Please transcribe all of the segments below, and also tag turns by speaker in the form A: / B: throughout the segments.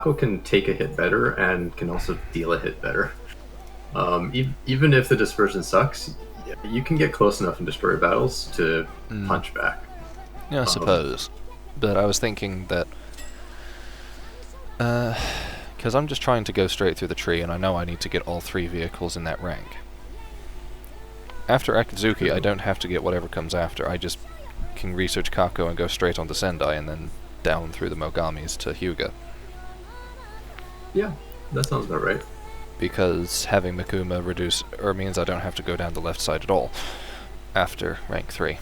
A: Kako can take a hit better and can also deal a hit better. Even if the dispersion sucks, you can get close enough in destroyer battles to punch back.
B: Yeah, I suppose. But I was thinking that... because I'm just trying to go straight through the tree, and I know I need to get all 3 vehicles in that rank. After Akizuki, I don't have to get whatever comes after. I just can research Kako and go straight on to Sendai, and then down through the Mogamis to Hyuga.
A: Yeah, that sounds about right.
B: Because having Mikuma means I don't have to go down the left side at all after rank 3.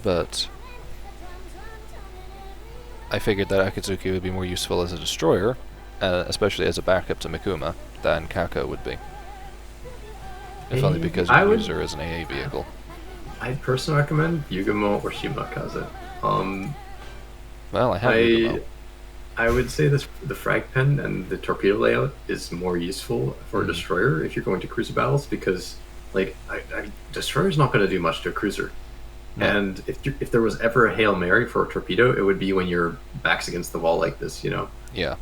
B: But I figured that Akatsuki would be more useful as a destroyer, especially as a backup to Mikuma, than Kako would be. If only because you use her as an AA vehicle.
A: I'd personally recommend Yugamo or Shimakaze.
B: Well, I have Yugamo.
A: I would say the frag pen and the torpedo layout is more useful for a destroyer if you're going to cruiser battles, because like a destroyer's not going to do much to a cruiser. No. And if there was ever a Hail Mary for a torpedo, it would be when your back's against the wall like this, you know?
B: Yeah.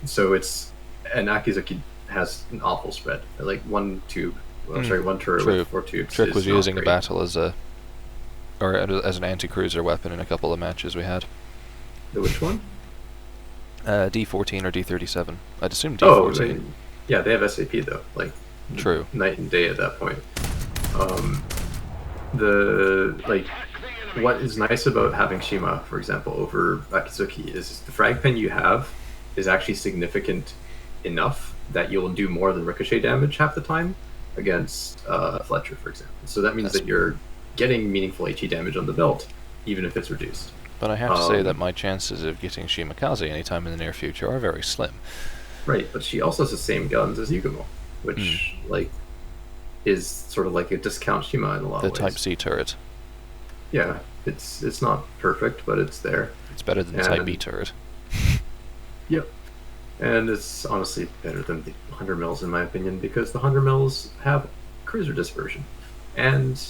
A: So and Akizuki has an awful spread. Like one tube, one turret with 4 tubes.
B: Trick was using the battle as an anti-cruiser weapon in a couple of matches we had.
A: The which one?
B: D14 or D37. I'd assume D14.
A: Yeah, they have SAP though. Like,
B: true.
A: Night and day at that point. What is nice about having Shima, for example, over Akizuki is the frag pen you have is actually significant enough that you'll do more than ricochet damage half the time against Fletcher, for example. So that means that you're getting meaningful HE damage on the belt, even if it's reduced.
B: But I have to say that my chances of getting Shimakaze anytime in the near future are very slim.
A: Right, but she also has the same guns as Yugamo, which is sort of like a discount Shima in a lot of ways.
B: The Type C turret.
A: Yeah, it's not perfect, but it's there.
B: It's better than the Type B turret.
A: Yep. And it's honestly better than the 100 mils in my opinion, because the 100 mils have cruiser dispersion. And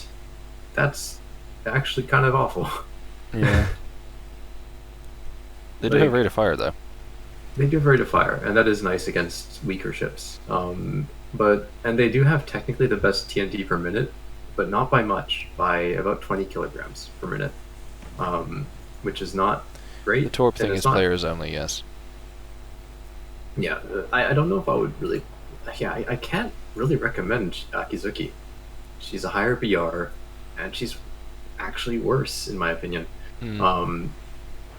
A: that's actually kind of awful.
B: Yeah. They do have rate of fire, though.
A: They do have rate of fire, and that is nice against weaker ships. And they do have technically the best TNT per minute, but not by much, by about 20 kilograms per minute, which is not great.
B: The Torp thing is players only, yes.
A: Yeah, I don't know if I would really... Yeah, I can't really recommend Akizuki. She's a higher BR, and she's actually worse, in my opinion.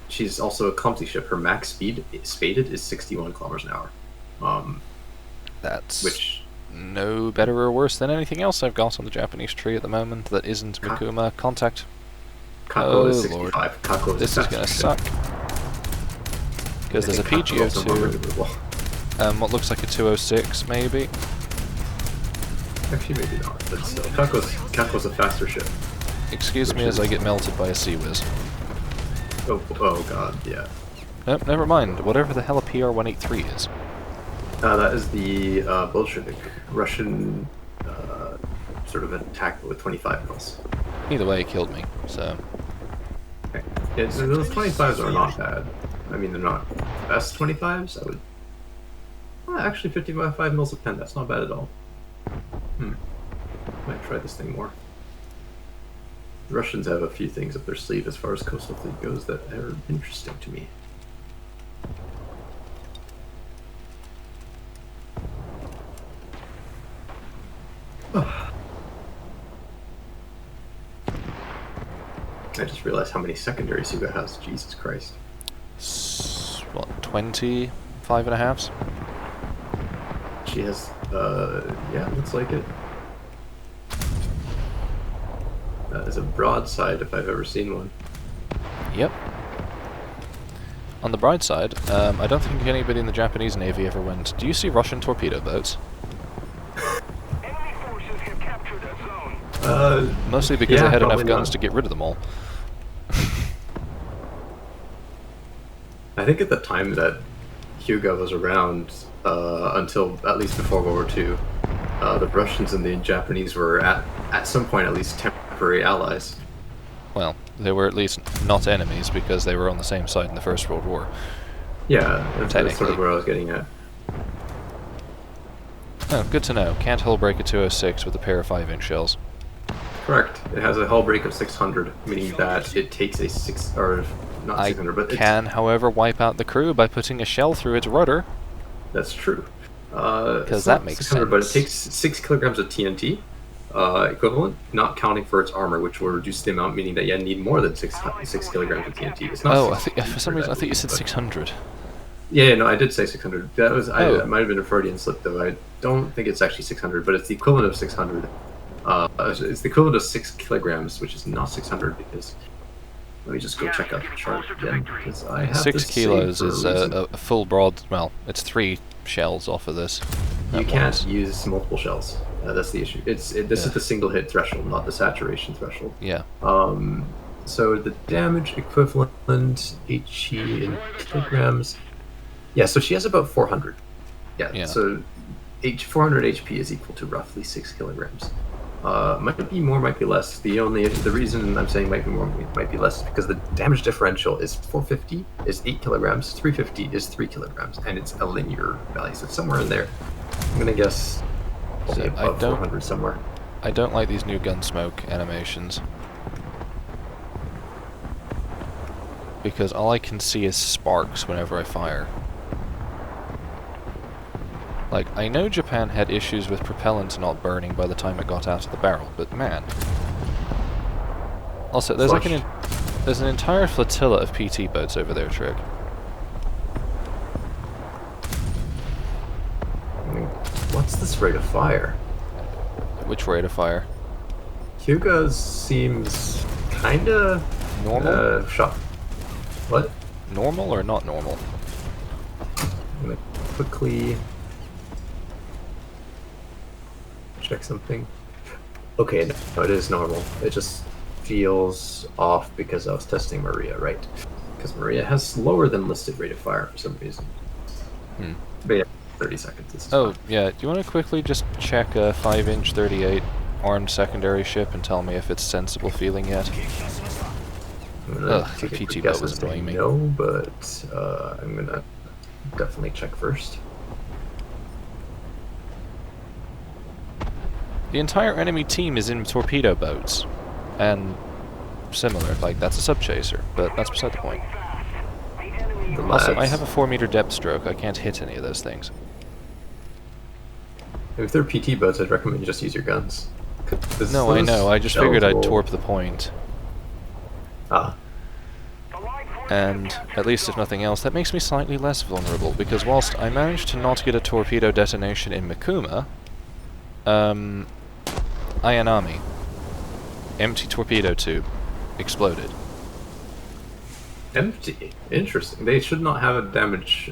A: She's also a clumsy ship. Her max speed, spaded, is 61 kilometers an hour.
B: That's no better or worse than anything else I've got on the Japanese tree at the moment that isn't Mikuma. Contact.
A: Kako is 65. Kako
B: this is going to suck. Because there's a PGO2. What looks like a 206, maybe?
A: Actually, maybe not, but still. Kako's a faster ship.
B: Excuse me as I get melted by a Sea Whiz.
A: Oh god, yeah.
B: Nope, never mind. Whatever the hell a PR-183 is.
A: That is the Bolshevik Russian sort of attack with 25 mils.
B: Either way, it killed me, so...
A: Okay. Yeah, so those 25s are not bad. I mean, they're not the best 25s. I would... actually, 55 mils of pen, that's not bad at all. Might try this thing more. The Russians have a few things up their sleeve as far as coastal fleet goes that are interesting to me. I just realized how many secondaries Hyuga has. Jesus Christ.
B: What, 25 and a halves?
A: She has, yeah, looks like it. That is a broadside if I've ever seen one.
B: Yep. On the bright side, I don't think anybody in the Japanese Navy ever went, do you see Russian torpedo boats? Mostly because they had enough guns to get rid of them all.
A: I think at the time that Hyuga was around, until at least before World War II, the Russians and the Japanese were at some point at least temporary allies.
B: Well, they were at least not enemies because they were on the same side in the First World War.
A: Yeah, that's sort of where I was getting at.
B: Oh, good to know. Can't hull break a 206 with a pair of 5-inch shells.
A: Correct. It has a hull break of 600, meaning that it takes a 6 or not 600, but
B: I can, however, wipe out the crew by putting a shell through its rudder.
A: That's true.
B: Because that makes sense.
A: But it takes 6 kilograms of TNT equivalent, not counting for its armor, which will reduce the amount, meaning that you need more than 6 kilograms of TNT. It's not
B: for some reason I thought you said 600.
A: Yeah, no, I did say 600. That might have been a Freudian slip, though. I don't think it's actually 600, but it's the equivalent of 600. It's the equivalent of 6 kilograms, which is not 600 because. Let me just go check out the chart again because I have
B: 6 kilos is a full broad. Well, it's 3 shells off of this.
A: You can't use multiple shells. That's the issue. This is the single hit threshold, not the saturation threshold.
B: Yeah.
A: So the damage equivalent HE in kilograms. Yeah, so she has about 400. Yeah. So 400 HP is equal to roughly 6 kilograms. Might be more, might be less. The reason I'm saying might be more, might be less is because the damage differential is 450 is 8 kilograms, 350 is 3 kilograms, and it's a linear value, so it's somewhere in there. I'm gonna guess probably above 400 somewhere.
B: I don't like these new Gunsmoke animations because all I can see is sparks whenever I fire. Like, I know Japan had issues with propellant not burning by the time it got out of the barrel, but man. Also, there's there's an entire flotilla of PT boats over there, Trig.
A: What's this rate of fire?
B: Which rate of fire?
A: Hyuga's seems kinda
B: normal.
A: Shot. What?
B: Normal or not normal?
A: I'm gonna quickly check something. Okay, no, it is normal. It just feels off because I was testing Maria, right? Because Maria has lower than listed rate of fire for some reason. But yeah, 30 seconds. This is fine.
B: Yeah. Do you want to quickly just check a 5-inch 38 armed secondary ship and tell me if it's sensible feeling yet?
A: The PT boat was annoying me. No, but I'm gonna definitely check first.
B: The entire enemy team is in torpedo boats, and similar, like that's a sub-chaser, but that's beside the point. Also, I have a 4-meter depth stroke, I can't hit any of those things.
A: If they're PT boats, I'd recommend you just use your guns.
B: No, I know, I just figured I'd torp the point. And, at least if nothing else, that makes me slightly less vulnerable, because whilst I managed to not get a torpedo detonation in Mikuma, Ayanami, empty torpedo tube, exploded.
A: Empty? Interesting. They should not have a damage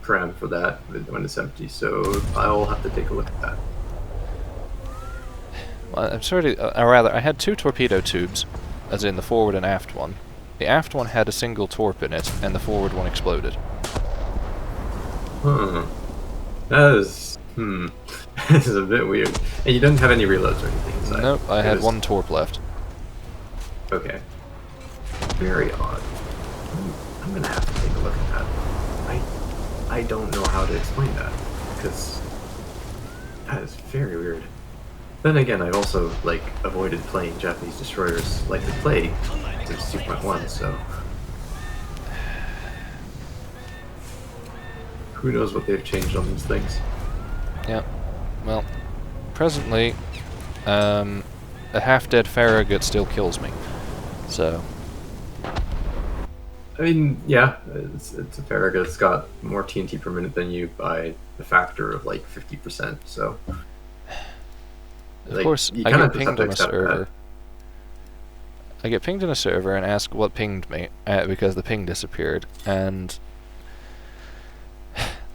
A: param for that when it's empty, so I'll have to take a look at that.
B: Well, I'm sorry to, rather, I had 2 torpedo tubes, as in the forward and aft one. The aft one had a single torp in it, and the forward one exploded.
A: That is... This is a bit weird. And you didn't have any reloads or anything inside?
B: Nope, I had 1 torp left.
A: Okay. Very odd. I'm gonna have to take a look at that. I don't know how to explain that, because that is very weird. Then again, I've also, like, avoided playing Japanese destroyers like the plague since 2.1, so... Who knows what they've changed on these things.
B: Yeah. Well, presently, a half-dead Farragut still kills me. So...
A: I mean, yeah, it's a Farragut. It's got more TNT per minute than you by the factor of, like, 50%, so...
B: Of course, I get pinged on a server. I get pinged on a server and ask what pinged me, because the ping disappeared, and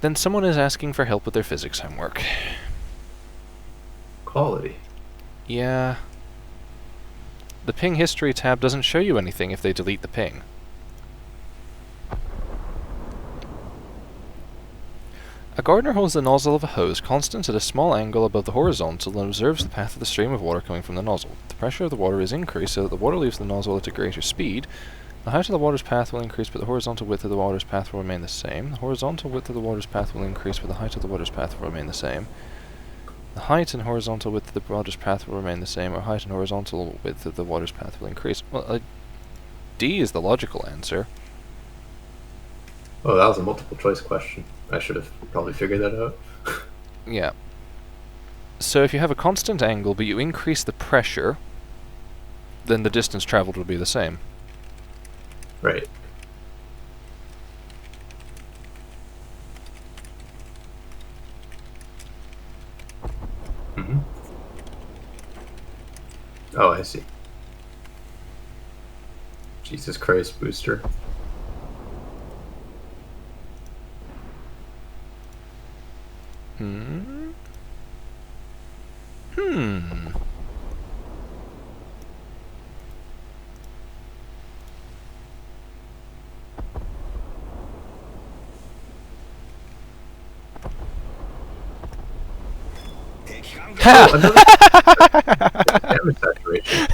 B: then someone is asking for help with their physics homework.
A: Quality.
B: Yeah. The ping history tab doesn't show you anything if they delete the ping. A gardener holds the nozzle of a hose constant at a small angle above the horizontal and observes the path of the stream of water coming from the nozzle. The pressure of the water is increased so that the water leaves the nozzle at a greater speed. The height of the water's path will increase, but the horizontal width of the water's path will remain the same. The horizontal width of the water's path will increase, but the height of the water's path will remain the same. The height and horizontal width of the water's path will remain the same, or height and horizontal width of the water's path will increase. Well, D is the logical answer.
A: Oh, that was a multiple choice question. I should have probably figured that out.
B: Yeah. So if you have a constant angle, but you increase the pressure, then the distance traveled will be the same.
A: Right. Mm-hmm. Oh, I see. Jesus Christ, Booster.
B: Hmm. Ha!
A: Damage saturation.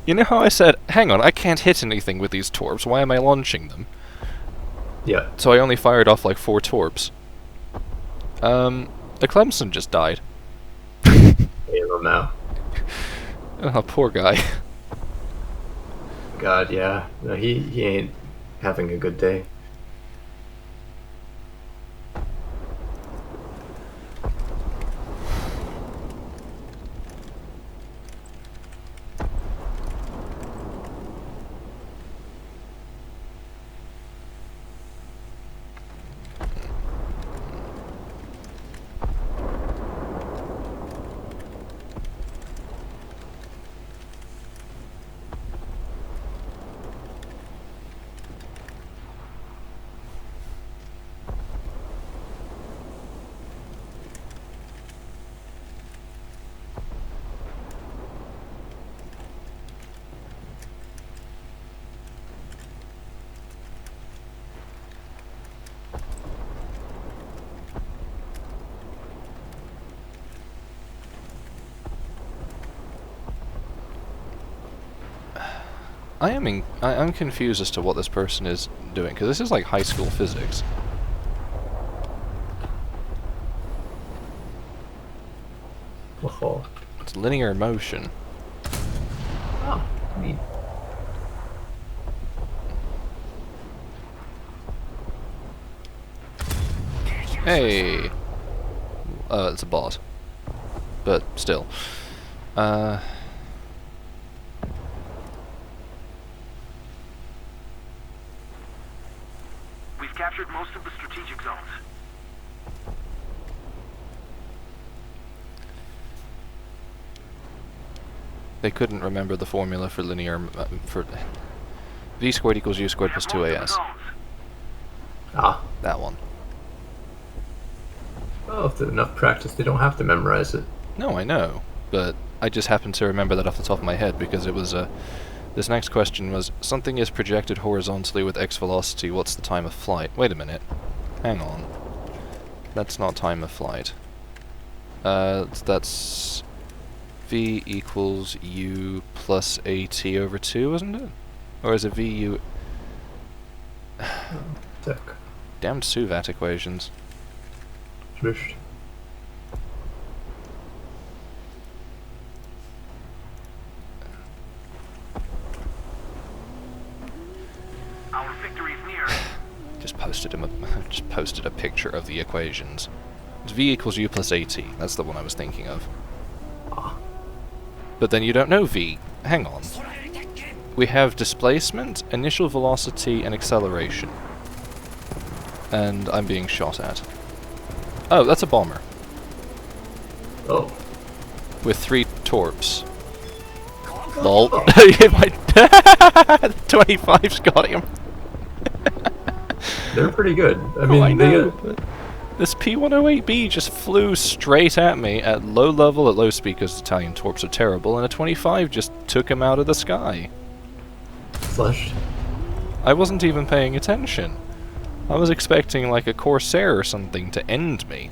B: You know how I said, hang on, I can't hit anything with these torps, why am I launching them?
A: Yeah.
B: So I only fired off like 4 torps. The Clemson just died.
A: Halo now.
B: Oh, poor guy.
A: God, yeah. No, he ain't having a good day.
B: I'm confused as to what this person is doing, because this is like high school physics.
A: Oh,
B: It's linear motion.
A: neat.
B: Hey! It's a bot. But still.
C: We've captured most of the strategic zones.
B: They couldn't remember the formula for linear... for v squared equals u squared plus 2as.
A: Ah.
B: That one.
A: Well, if there's enough practice, they don't have to memorize it.
B: No, I know. But I just happened to remember that off the top of my head because it was this next question was, something is projected horizontally with x velocity, what's the time of flight? Wait a minute. Hang on. That's not time of flight. That's v equals u plus at over 2, isn't it? Or is it vu...
A: Sick.
B: Damned Suvat equations.
A: Swish.
C: Our victory is near.
B: Just posted a picture of the equations. It's v equals u plus at. That's the one I was thinking of. But then you don't know v. Hang on. We have displacement, initial velocity, and acceleration. And I'm being shot at. Oh, that's a bomber.
A: Oh.
B: With 3 torps. Lol.
A: Oh.
B: 25's got him.
A: They're pretty good. I
B: Oh,
A: mean,
B: I
A: they
B: know,
A: get,
B: but this P-108B just flew straight at me at low level, at low speed, because Italian torps are terrible, and a 25 just took him out of the sky.
A: flushed.
B: I wasn't even paying attention. I was expecting like a Corsair or something to end me.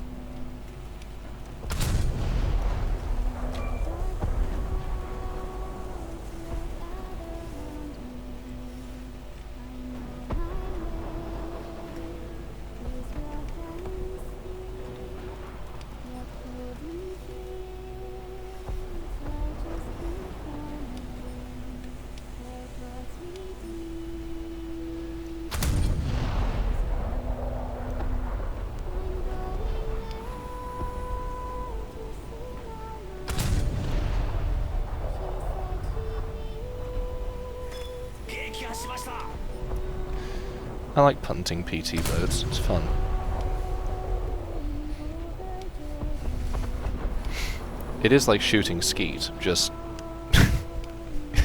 B: I like punting PT boats, it's fun. It is like shooting skeet, just...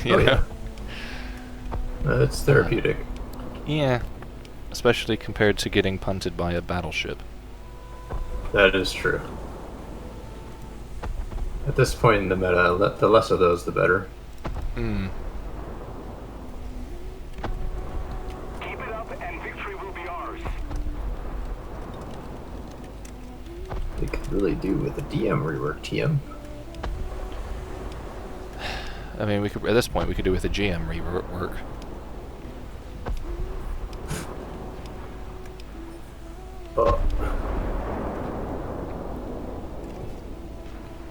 B: you know?
A: Yeah. It's therapeutic.
B: Yeah. Especially compared to getting punted by a battleship.
A: That is true. At this point in the meta, the less of those, the better.
B: Hmm.
C: Keep it up and victory will be ours.
A: They could really do with a DM rework, TM.
B: I mean, we could at this point we could do with a GM rework.
A: Oh.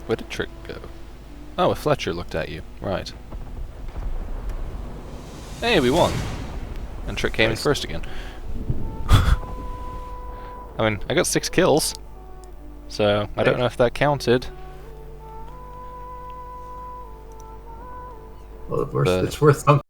B: Where did Trick go? Oh, a Fletcher looked at you. Right. Hey, we won! And Trick came in first again. I mean, I got 6 kills. So, I don't know if that counted.
A: Well,
B: But-
A: it's worth something.